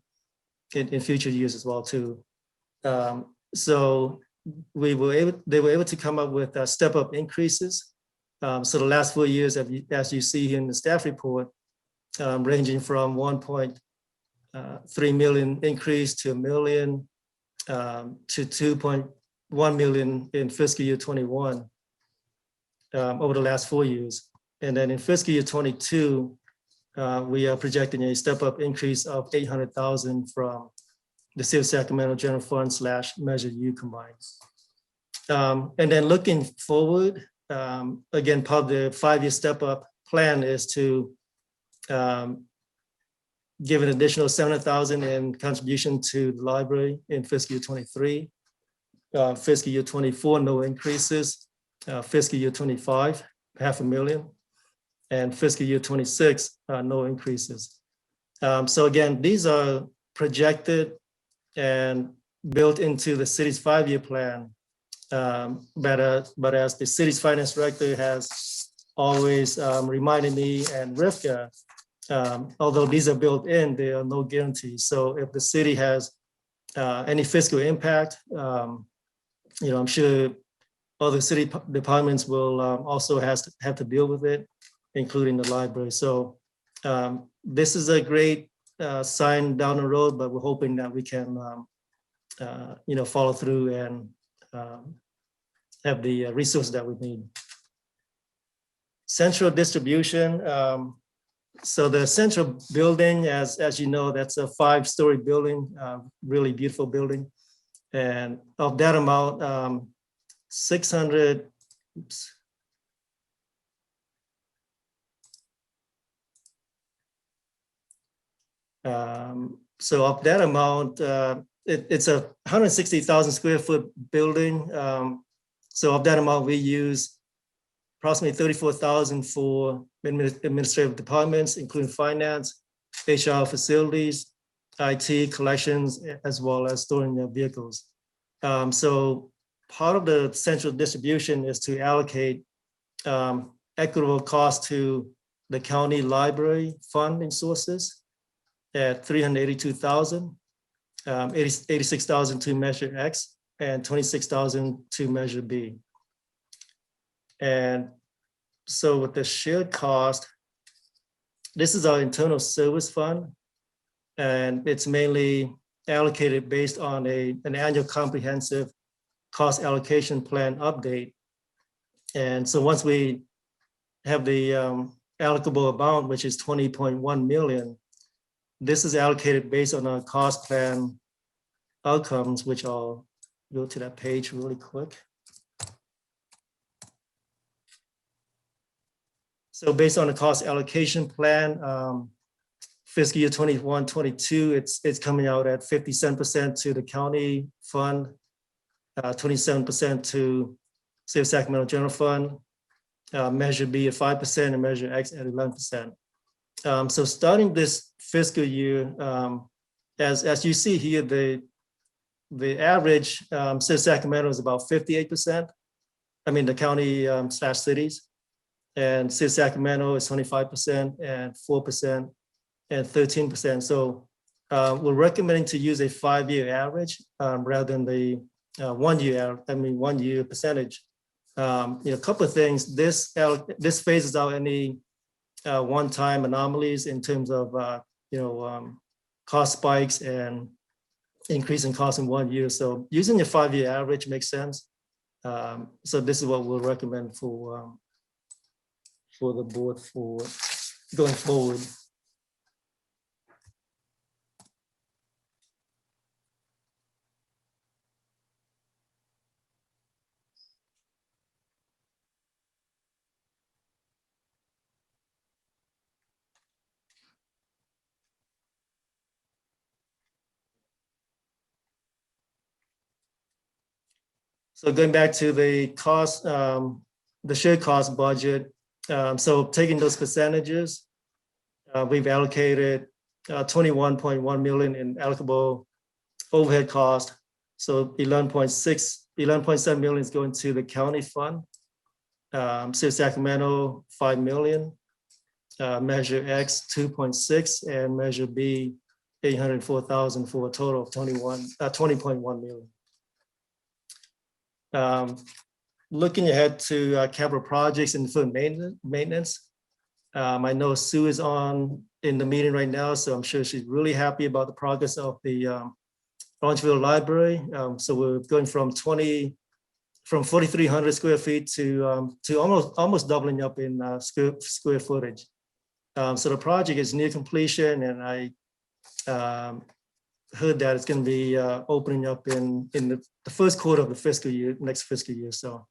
in future years as well too. So they were able to come up with step-up increases. So the last 4 years, as you see here in the staff report, ranging from 1.3 million increase to $1 million to 2.1 million in fiscal year 21 over the last 4 years. And then in fiscal year 22, we are projecting a step-up increase of 800,000 from the City of Sacramento General Fund / Measure U combined. And then looking forward, again, part of the 5-year step-up plan is to give an additional 700,000 in contribution to the library in fiscal year 23. Fiscal year 24, no increases. Fiscal year 25, $500,000. And fiscal year 26, no increases. So again, these are projected and built into the city's 5-year plan. But as the city's finance director has always reminded me and Rivka, although these are built in, there are no guarantees. So if the city has any fiscal impact, I'm sure other city departments will also have to deal with it, including the library. So this is a great sign down the road, but we're hoping that we can, follow through and have the resources that we need. Central distribution. So the central building, as you know, that's a 5-story building, really beautiful building. And of that amount, 600, oops. So of that amount, it's a 160,000 square foot building. So of that amount, we use approximately 34,000 for administrative departments, including finance, HR, facilities, IT, collections, as well as storing their vehicles. So part of the central distribution is to allocate equitable cost to the county library funding sources at 382,000, 86,000 to Measure X, and 26,000 to Measure B. And so with the shared cost, this is our internal service fund, and it's mainly allocated based on an annual comprehensive cost allocation plan update. And so once we have the allocable amount, which is 20.1 million, this is allocated based on our cost plan outcomes, which I'll go to that page really quick. So based on the cost allocation plan, fiscal year 21-22, it's coming out at 57% to the county fund, 27% to City of Sacramento General Fund, Measure B at 5%, and Measure X at 11%. So starting this fiscal year, as you see here, the average City of Sacramento is about 58%. I mean, the county / cities, and City of Sacramento is 25% and 4% and 13%. So we're recommending to use a 5-year average rather than the 1 year percentage. A couple of things. This phases out any one-time anomalies in terms of cost spikes and increase in cost in 1 year. So using a 5-year average makes sense. So this is what we'll recommend for the board for going forward. So going back to the cost, the shared cost budget. So taking those percentages, we've allocated 21.1 million in allocable overhead cost. So 11.7 million is going to the county fund. City of Sacramento, 5 million. Measure X 2.6 and Measure B 804,000 for a total of 20.1 million. Looking ahead to capital projects and food maintenance. I know Sue is in the meeting right now, so I'm sure she's really happy about the progress of the Orangeville Library. So we're going from 4,300 square feet to almost doubling up in square footage. So the project is near completion, and I heard that it's going to be opening up in the first quarter of the next fiscal year. So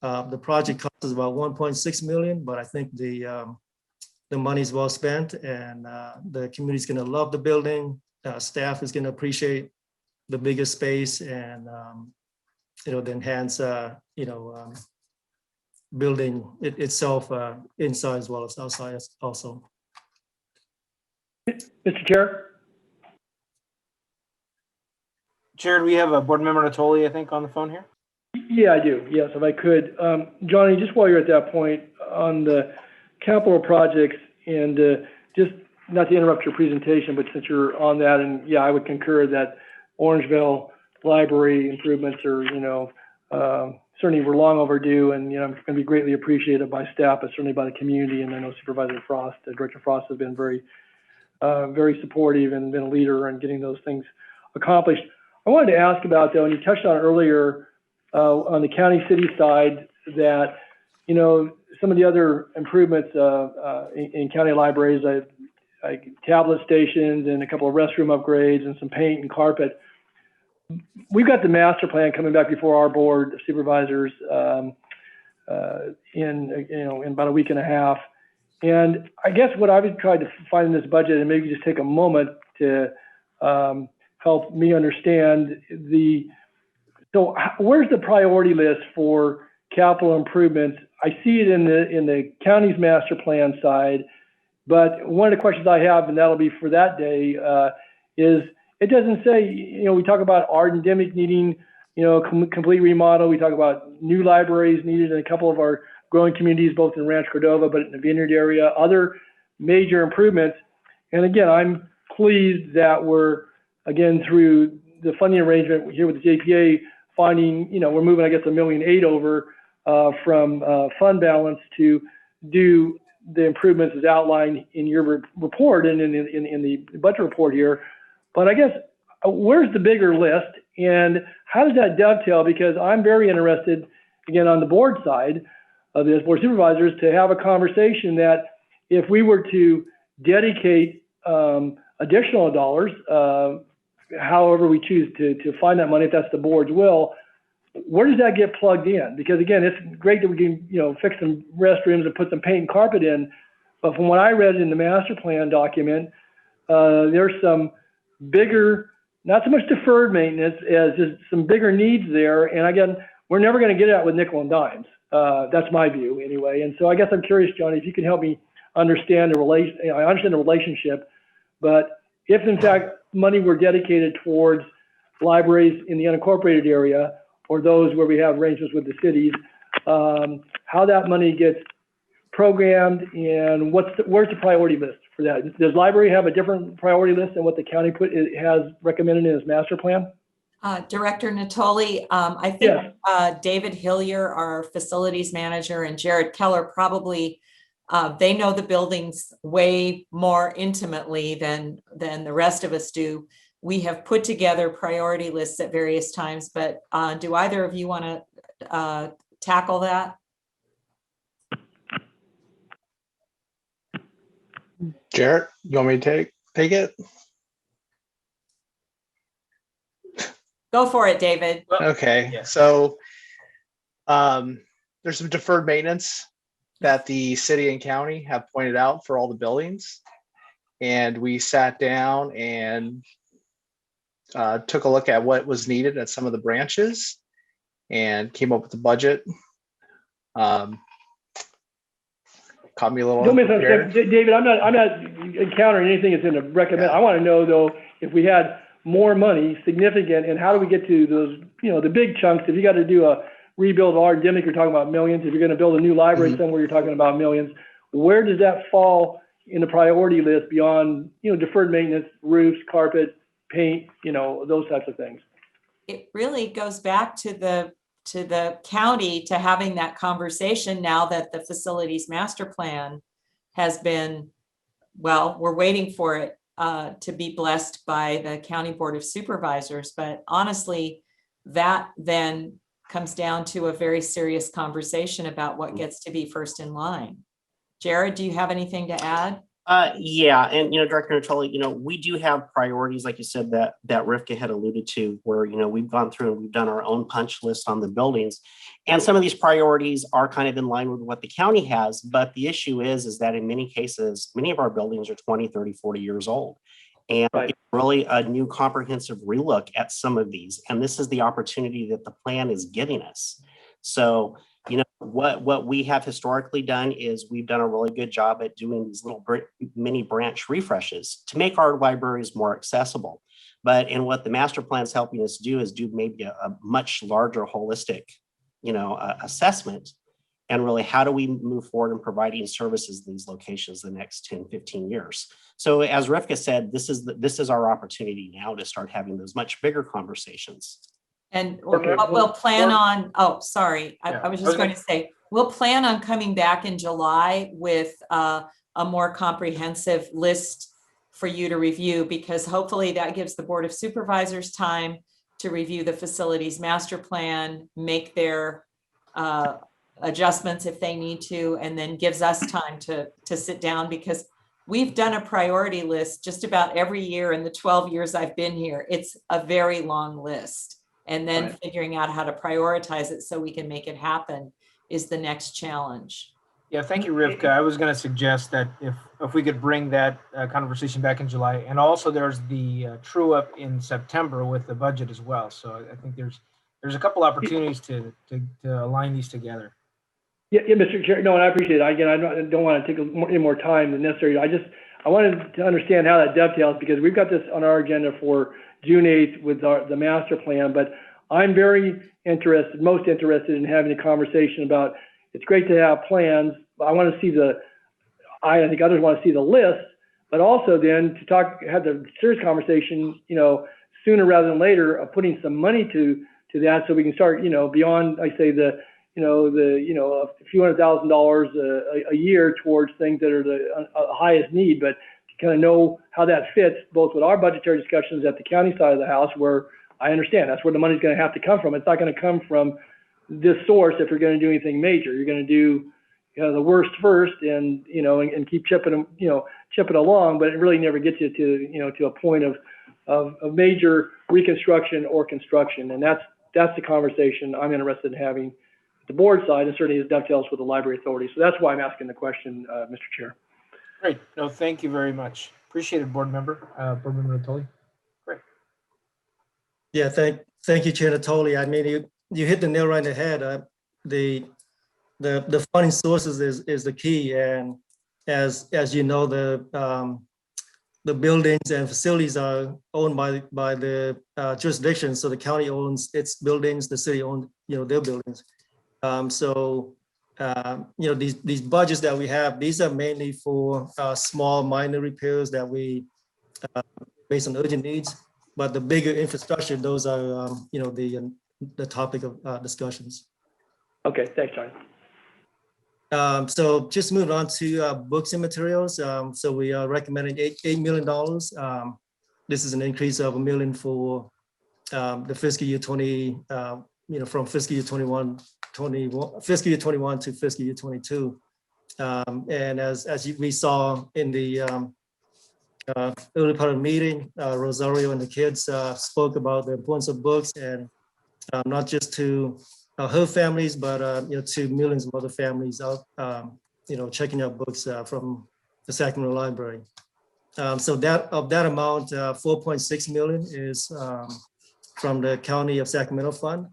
the project cost is about 1.6 million, but I think the money is well spent, and the community is going to love the building. Staff is going to appreciate the bigger space, and the enhanced building itself inside as well as outside also. Mr. Chair. Chair, do we have a board member Natoli, I think, on the phone here? Yeah, I do. Yes, if I could. Johnny, just while you're at that point on the capital projects, and just not to interrupt your presentation, but since you're on that, and yeah, I would concur that Orangeville Library improvements are, certainly we're long overdue, and going to be greatly appreciated by staff, but certainly by the community. And I know Supervisor Frost, Director Frost, has been very supportive and been a leader in getting those things accomplished. I wanted to ask about, though, and you touched on it earlier on the county city side, that some of the other improvements in county libraries, like tablet stations and a couple of restroom upgrades and some paint and carpet. We've got the master plan coming back before our board of supervisors in about a week and a half. And I guess what I would try to find in this budget, and maybe just take a moment to help me understand so where's the priority list for capital improvements? I see it in the county's master plan side, but one of the questions I have, and that'll be for that day, is it doesn't say, we talk about Art and Dimick needing, complete remodel. We talk about new libraries needed in a couple of our growing communities, both in Rancho Cordova, but in the Vineyard area, other major improvements. And again, I'm pleased that we're, again, through the funding arrangement here with the JPA, finding, we're moving, I guess, $1.8 million over from fund balance to do the improvements as outlined in your report and in the budget report here. But I guess, where's the bigger list, and how does that dovetail? Because I'm very interested, again, on the board side of this, board of supervisors, to have a conversation that if we were to dedicate additional dollars, however we choose to find that money, if that's the board's will, where does that get plugged in? Because again, it's great that we can, fix some restrooms and put some paint and carpet in, but from what I read in the master plan document, there's some bigger, not so much deferred maintenance as just some bigger needs there. And again, we're never going to get it out with nickel and dimes. That's my view anyway. And so I guess I'm curious, Johnny, if you can help me understand the relation. I understand the relationship, but if in fact money were dedicated towards libraries in the unincorporated area, or those where we have arrangements with the cities, how that money gets programmed, and where's the priority list for that? Does library have a different priority list than what the county has recommended in its master plan? Director Natoli, I think David Hillier, our facilities manager, and Jared Keller probably, they know the buildings way more intimately than the rest of us do. We have put together priority lists at various times, but do either of you want to tackle that? Jarrett, you want me to take it? Go for it, David. Okay, yeah. So there's some deferred maintenance that the city and county have pointed out for all the buildings. And we sat down and took a look at what was needed at some of the branches and came up with the budget. Caught me a little. Don't misunderstand, David. I'm not encountering anything that's going to recommend. I want to know though if we had more money, significant, and how do we get to those? The big chunks. If you got to do a rebuild of Art Dimick, you're talking about millions. If you're going to build a new library somewhere, you're talking about millions. where does that fall in the priority list beyond, deferred maintenance, roofs, carpet, paint, those types of things? It really goes back to the county to having that conversation now that the facilities master plan has been, well, we're waiting for it to be blessed by the County Board of Supervisors. But honestly, that then comes down to a very serious conversation about what gets to be first in line. Jared, do you have anything to add? Yeah, and Director Natoli, we do have priorities, like you said, that Rivka had alluded to, where we've gone through and we've done our own punch list on the buildings, and some of these priorities are kind of in line with what the county has. But the issue is that in many cases, many of our buildings are 20, 30, 40 years old, and it's really a new comprehensive relook at some of these. And this is the opportunity that the plan is giving us. So what we have historically done is we've done a really good job at doing these little mini branch refreshes to make our libraries more accessible. But in what the master plan is helping us do is do maybe a much larger holistic, assessment. And really, how do we move forward in providing services in these locations the next 10, 15 years? So as Rivka said, this is our opportunity now to start having those much bigger conversations. And what we'll plan on, I was just going to say, we'll plan on coming back in July with a more comprehensive list for you to review, because hopefully that gives the Board of Supervisors time to review the facilities master plan, make their adjustments if they need to, and then gives us time to sit down, because we've done a priority list just about every year in the 12 years I've been here. It's a very long list. And then figuring out how to prioritize it so we can make it happen is the next challenge. Yeah, thank you, Rivka. I was going to suggest that if we could bring that conversation back in July, and also there's the true up in September with the budget as well. So I think there's a couple opportunities to align these together. Yeah, Mr. Chair. No, and I appreciate it. Again, I don't want to take any more time than necessary. I wanted to understand how that dovetails, because we've got this on our agenda for June 8th with the master plan, but I'm most interested in having a conversation about, it's great to have plans, but I want to see I think others want to see the list, but also then to have the serious conversation, sooner rather than later, of putting some money to that, so we can start, beyond, I say, a few $100,000 a year towards things that are the highest need, but to kind of know how that fits both with our budgetary discussions at the county side of the house, where I understand that's where the money's going to have to come from. It's not going to come from this source if you're going to do anything major. You're going to do the worst first, and keep chipping along, but it really never gets you to a point of major reconstruction or construction, and that's the conversation I'm interested in having the board side, and certainly it dovetails with the library authority. So that's why I'm asking the question, Mr. Chair. Great. No, thank you very much. Appreciate it, Board Member Natoli. Great. Yeah, thank you, Chair Natoli. I mean, you hit the nail right on the head. The funding sources is the key, and as you know, the buildings and facilities are owned by the jurisdiction. So the county owns its buildings, the city owns their buildings. These budgets that we have, these are mainly for small minor repairs that we based on urgent needs. But the bigger infrastructure, those are the topic of discussions. Okay, thanks, John. So just moving on to books and materials. So we are recommending $8 million. This is an increase of $1 million for the fiscal year 20. From fiscal year 21 to fiscal year 22. And as we saw in the early part of the meeting, Rosario and the kids spoke about the importance of books, and not just to her families, but to millions of other families out, checking out books from the Sacramento Library. So of that amount, 4.6 million is from the County of Sacramento Fund,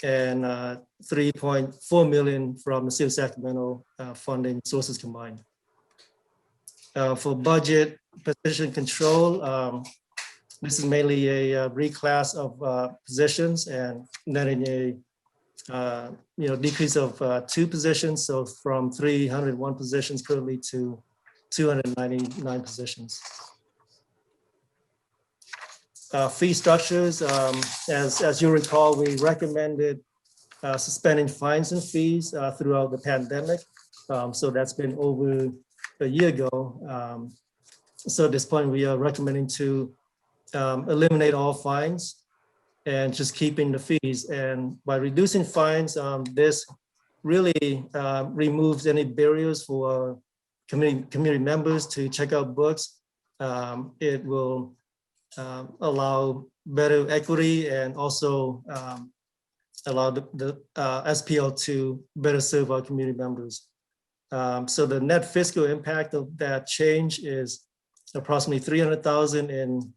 and 3.4 million from the City of Sacramento funding sources combined. For budget position control, this is mainly a reclass of positions and netting decrease of 2 positions. So from 301 positions currently to 299 positions. Fee structures, as you recall, we recommended suspending fines and fees throughout the pandemic. So that's been over a year ago. So at this point, we are recommending to eliminate all fines and just keeping the fees. And by reducing fines, this really removes any barriers for community members to check out books. It will allow better equity and also allow the SPL to better serve our community members. So the net fiscal impact of that change is approximately 300,000 in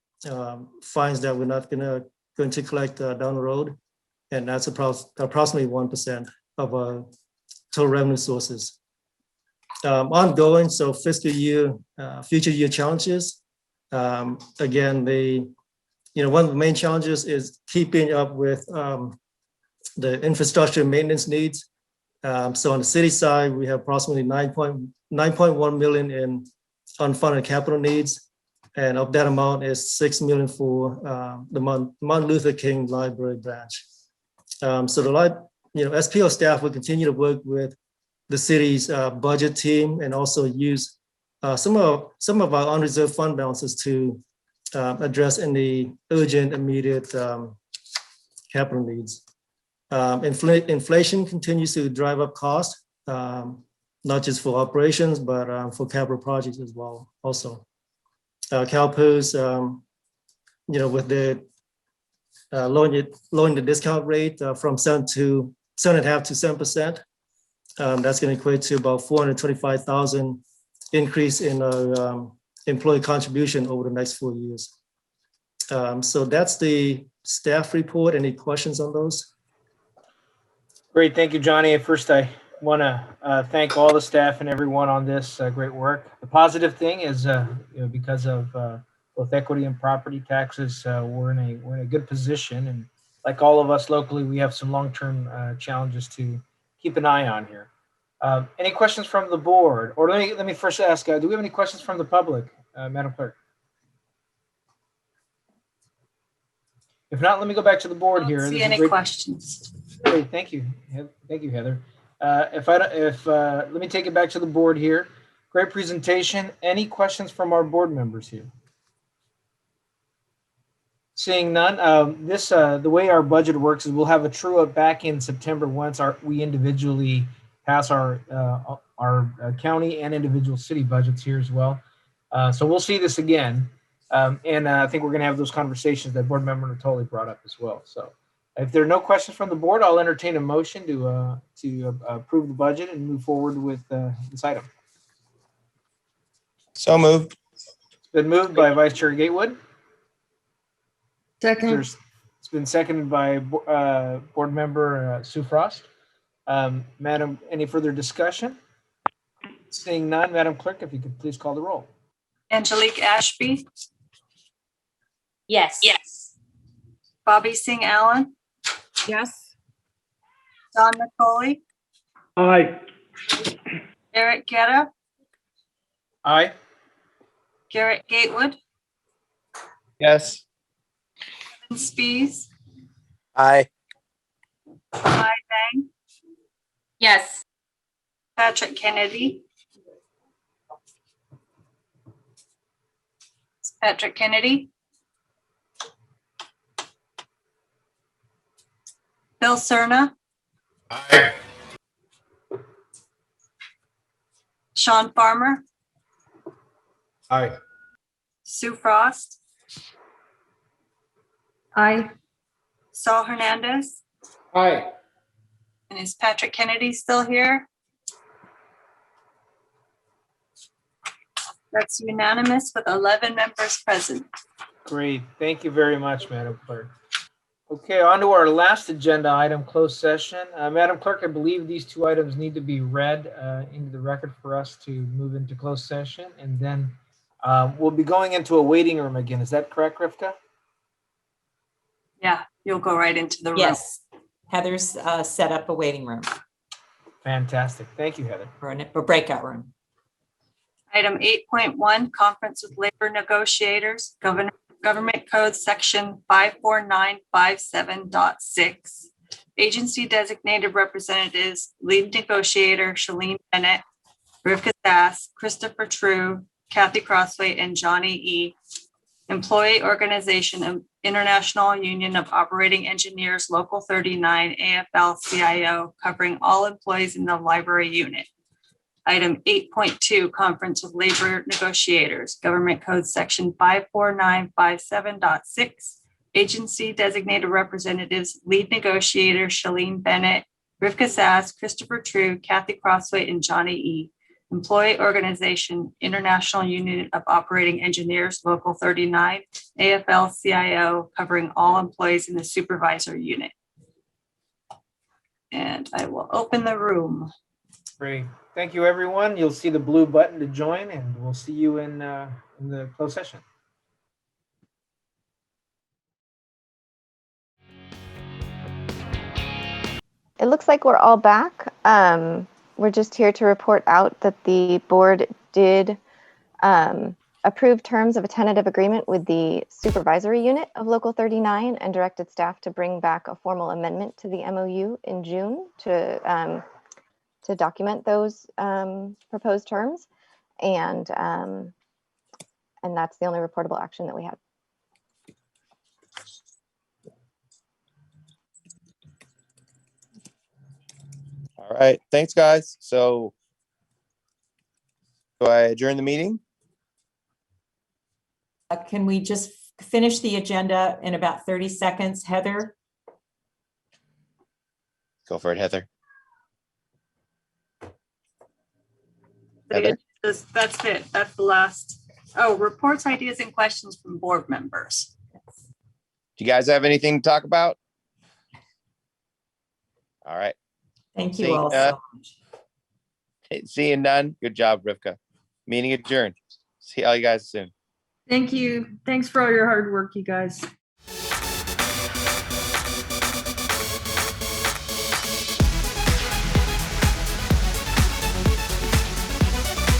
fines that we're not going to collect down the road. And that's approximately 1% of our total revenue sources. Ongoing, so fiscal year, future year challenges. Again, one of the main challenges is keeping up with the infrastructure maintenance needs. So on the city side, we have approximately 9.1 million in unfunded capital needs. And of that amount is 6 million for the Martin Luther King Library branch. So the SPL staff will continue to work with the city's budget team and also use some of our unreserved fund balances to address any urgent, immediate capital needs. Inflation continues to drive up costs, not just for operations, but for capital projects as well. Also, CalPERS, with the lowering the discount rate from 7.5% to 7%, that's going to equate to about 425,000 increase in our employee contribution over the next 4 years. So that's the staff report. Any questions on those? Great, thank you, Johnny. First, I want to thank all the staff and everyone on this great work. The positive thing is, because of both equity and property taxes, we're in a good position, and like all of us locally, we have some long-term challenges to keep an eye on here. Any questions from the board? Or let me first ask, do we have any questions from the public, Madam Clerk? If not, let me go back to the board here. See any questions? Great, thank you. Thank you, Heather. Let me take it back to the board here. Great presentation. Any questions from our board members here? Seeing none, the way our budget works is we'll have a true up back in September once we individually pass our county and individual city budgets here as well. So we'll see this again. And I think we're going to have those conversations that board member Natoli brought up as well. So if there are no questions from the board, I'll entertain a motion to approve the budget and move forward with this item. So moved. It's been moved by Vice Chair Gatewood. Second. It's been seconded by board member Sue Frost. Madam, any further discussion? Seeing none, Madam Clerk, if you could please call the roll. Angelique Ashby, Yes. Bobby Singh Allen, Yes. Don Nicoli, Aye. Eric Guerra, Aye. Garrett Gatewood, Yes. Kevin Spees, Aye. Mai Bang, Yes. Patrick Kennedy. Patrick Kennedy. Bill Cerna. Aye. Sean Farmer, Aye. Sue Frost. Aye. Saul Hernandez. Aye. And is Patrick Kennedy still here? That's unanimous with 11 members present. Great. Thank you very much, Madam Clerk. Okay, on to our last agenda item, closed session. Madam Clerk, I believe these two items need to be read into the record for us to move into closed session. And then we'll be going into a waiting room again. Is that correct, Rivka? Yeah, you'll go right into the room. Yes. Heather's set up a waiting room Fantastic. Thank you, Heather. or a breakout room. Item 8.1, conference with labor negotiators, Government Code Section 54957.6. Agency designated representatives, lead negotiator Shalene Bennett, Rivka Sass, Christopher True, Kathy Crossway, and Johnny E. Employee Organization, International Union of Operating Engineers, Local 39, AFL-CIO, covering all employees in the library unit. Item 8.2, conference with labor negotiators, Government Code Section 54957.6. Agency designated representatives, lead negotiator Shalene Bennett, Rivka Sass, Christopher True, Kathy Crossway, and Johnny E. Employee Organization, International Union of Operating Engineers, Local 39, AFL-CIO, covering all employees in the supervisor unit. And I will open the room. Great. Thank you, everyone. You'll see the blue button to join, and we'll see you in the closed session. It looks like we're all back. We're just here to report out that the board did approve terms of a tentative agreement with the supervisory unit of Local 39 and directed staff to bring back a formal amendment to the MOU in June to document those proposed terms. And that's the only reportable action that we have. All right, thanks, guys. So do I adjourn the meeting? Can we just finish the agenda in about 30 seconds, Heather? Go for it, Heather. Heather? That's it. That's the last. Oh, reports, ideas, and questions from board members. Do you guys have anything to talk about? All right. Thank you all so much. Seeing none. Good job, Rivka. Meeting adjourned. See all you guys soon. Thank you. Thanks for all your hard work, you guys.